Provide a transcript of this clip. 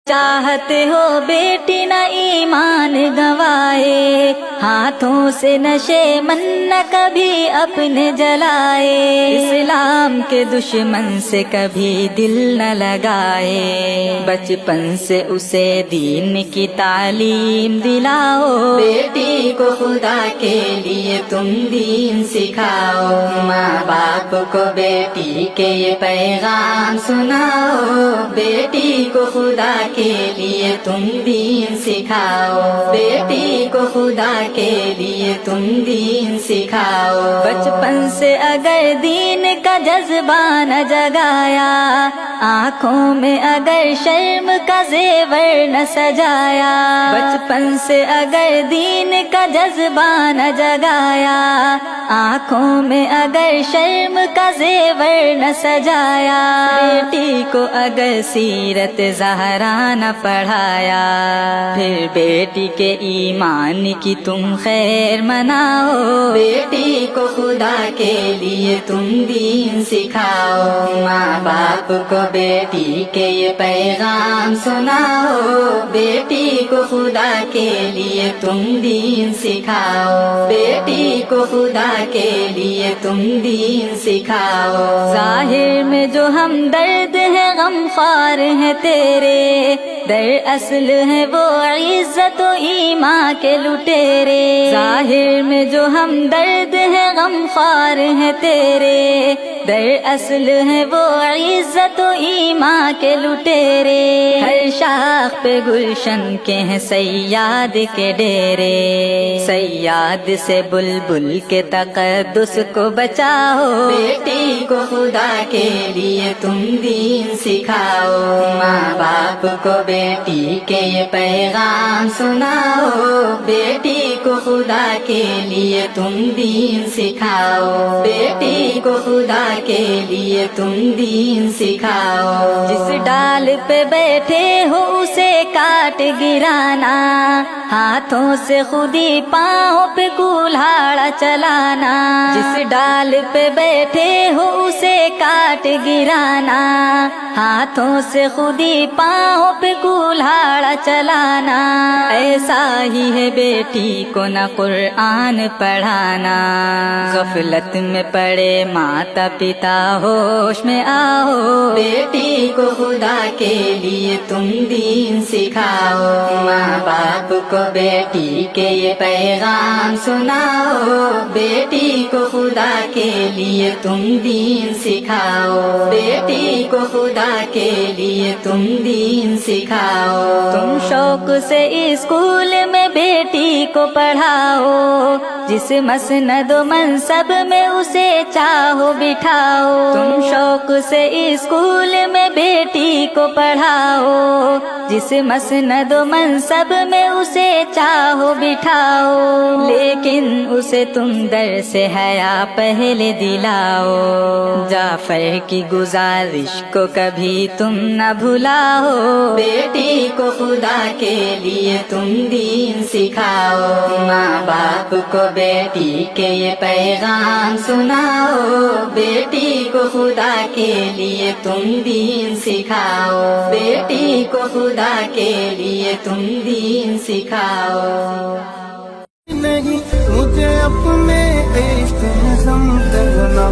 چاہتے ہو بیٹی نہ ایمان گنوائے، ہاتھوں سے نشے من نہ کبھی اپنے جلائے، اسلام کے دشمن سے کبھی دل نہ لگائے، بچپن سے اسے دین کی تعلیم دلاؤ، بیٹی کو خدا کے لیے تم دین سکھاؤ، ماں باپ کو بیٹی کے یہ پیغام سناؤ، بیٹی کو خدا کے لیے تم دین سکھاؤ، بیٹی کو خدا کے لیے تم دین سکھاؤ، بچپن سے اگر دین کا جذبہ نہ جگایا، آنکھوں میں اگر شرم کا زیور نہ سجایا، بچپن سے اگر دین کا جذبہ نہ جگایا، آنکھوں میں اگر شرم کا زیور نہ سجایا، بیٹی کو اگر سیرت زہرا نہ پڑھایا، پھر بیٹی کے ایمان کی تم خیر مناؤ، بیٹی کو خدا کے لیے تم دین سکھاؤ، ماں باپ کو بیٹی کے یہ پیغام سناؤ، بیٹی کو خدا کے لیے تم دین سکھاؤ، بیٹی کو خدا کے لیے تم دین سکھاؤ، ظاہر میں جو ہم درد ہے غم خوار ہیں تیرے، در اصل ہے وہ عزت و ایمان کے لٹیرے، ظاہر میں جو ہم درد ہے غم خوار ہیں تیرے، در اصل ہے وہ عزت و ایمان کے لٹیرے، ہر شاخ پہ گلشن کے ہیں سیاد کے ڈیرے، سیاد سے بلبل کے تقدس کو بچاؤ، بیٹی کو خدا کے لیے تم دین سکھاؤ، ماں باپ کو بیٹی کے یہ پیغام سناؤ، بیٹی کو خدا کے لیے تم دین سکھاؤ، بیٹی کو خدا کے لیے تم دین سکھاؤ، جس ڈال پہ بیٹھے ہو اسے کاٹ گرانا، ہاتھوں سے خود ہی پاؤں پہ کولہاڑا چلانا، جس ڈال پہ بیٹھے ہو اسے کاٹ گرانا، ہاتھوں سے خود ہی پاؤں پہ کولہاڑا چلانا، ایسا ہی ہے بیٹی کو نہ قرآن پڑھانا، غفلت میں پڑے ماتا پتا ہوش میں آؤ، بیٹی کو خدا کے لیے تم دین سکھاؤ، ماں باپ کو بیٹی کے یہ پیغام سناؤ، بیٹی کو خدا کے لیے تم دین سکھاؤ، بیٹی کو خدا کے لیے تم دین سکھاؤ، تم شوق سے اسکول میں بیٹی کو پڑھاؤ، جس مسند و منصب میں اسے چاہو بٹھاؤ، تم شوق سے اسکول میں بیٹی کو پڑھاؤ، جس مسند و منصب میں اسے چاہو بٹھاؤ، لیکن اسے تم در سے حیا پہلے دلاؤ، جعفر کی گزارش کو کبھی تم نہ بھلاؤ، بیٹی کو خدا کے لیے تم دین سکھاؤ، ماں باپ کو بیٹی کے یہ پیغام سناؤ، بیٹی کو خدا کے لیے تم دین سکھاؤ، بیٹی کو خدا کے لیے تم دین سکھاؤ، نہیں مجھے اپنے عشق میں ضم کرنا